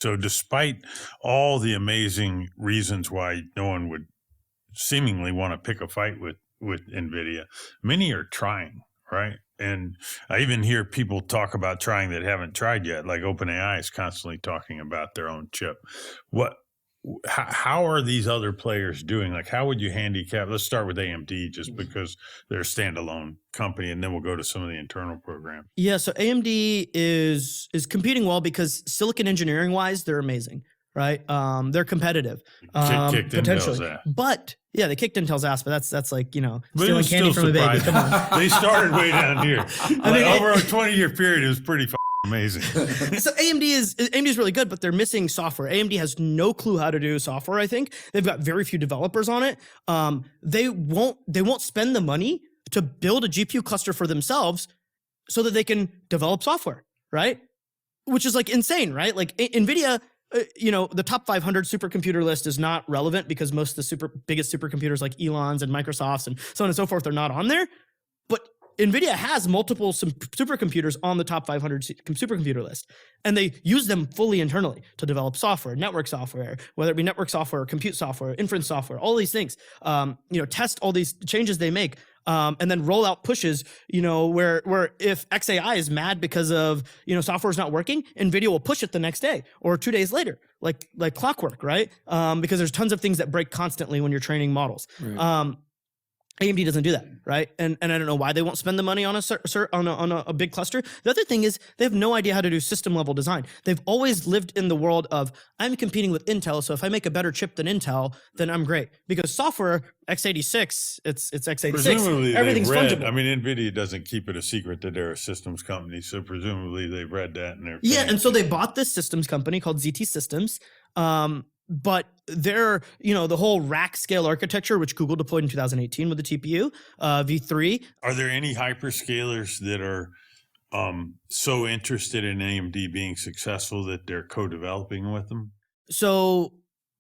So despite all the amazing reasons why no one would seemingly want to pick a fight with Nvidia, many are trying, right? And I even hear people talk about trying that haven't tried yet, like OpenAI is constantly talking about their own chip. How are these other players doing? Like, how would you handicap? Let's start with AMD, just because they're a standalone company, and then we'll go to some of the internal programs. Yeah, so AMD is competing well because silicon engineering wise, they're amazing, right? They're competitive, Kicked potentially. Intel's ass. But yeah, they kicked Intel's ass, but that's like, you know, But it stealing was candy still from a baby. Come on. surprising. They started way down here. Over a 20-year period, it was pretty amazing. So AMD is really good, but they're missing software. AMD has no clue how to do software. I think they've got very few developers on it. They won't spend the money to build a GPU cluster for themselves so that they can develop software, right? Which is like insane, right? Like Nvidia, the top 500 supercomputer list is not relevant because most of the biggest supercomputers like Elon's and Microsoft's and so on and so forth are not on there. But Nvidia has multiple supercomputers on the top 500 supercomputer list, and they use them fully internally to develop software, network software, whether it be network software, compute software, inference software, all these things. Test all these changes they make, and then roll out pushes. Where if XAI is mad because of software is not working, Nvidia will push it the next day or 2 days later, like clockwork, right? Because there's tons of things that break constantly when you're training models. Right. AMD doesn't do that, right? And I don't know why they won't spend the money on a big cluster. The other thing is they have no idea how to do system level design. They've always lived in the world of I'm competing with Intel, so if I make a better chip than Intel, then I'm great. Because software x86, it's x86. Presumably everything's fungible. I mean, Nvidia doesn't keep it a secret that they're a systems company, so presumably they've read that and they're and so they bought this systems company called ZT Systems. But they're, the whole rack scale architecture, which Google deployed in 2018 with the TPU, V3. Are there any hyperscalers that are so interested in AMD being successful that they're co-developing with them? So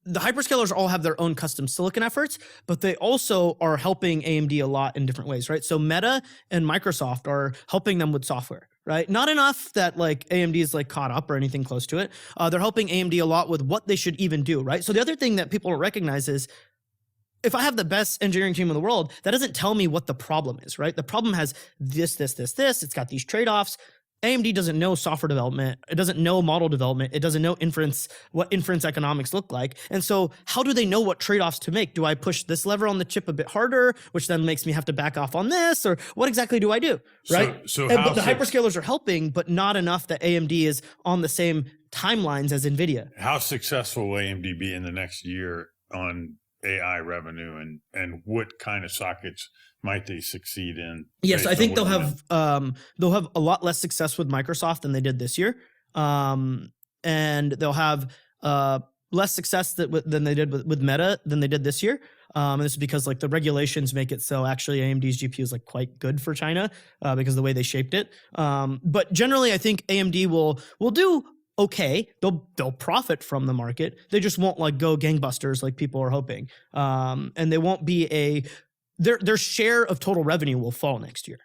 the hyperscalers all have their own custom silicon efforts, but they also are helping AMD a lot in different ways, right? So Meta and Microsoft are helping them with software. Right? Not enough that like AMD is like caught up or anything close to it. They're helping AMD a lot with what they should even do, right? So the other thing that people don't recognize is if I have the best engineering team in the world, that doesn't tell me what the problem is, right? The problem has this. It's got these trade-offs. AMD doesn't know software development. It doesn't know model development. It doesn't know what inference economics look like. And so how do they know what trade-offs to make? Do I push this lever on the chip a bit harder, which then makes me have to back off on this? Or what exactly do I do, right? But the hyperscalers are helping, but not enough that AMD is on the same timelines as NVIDIA. How successful will AMD be in the next year on AI revenue, and what kind of sockets might they succeed in? Yes, I think they'll have a lot less success with Microsoft than they did this year, and they'll have less success than they did with Meta than they did this year. And this is because like the regulations make it so actually AMD's GPU is like quite good for China because of the way they shaped it. But generally, I think AMD will do okay. They'll profit from the market. They just won't like go gangbusters like people are hoping. And they won't be their share of total revenue will fall next year.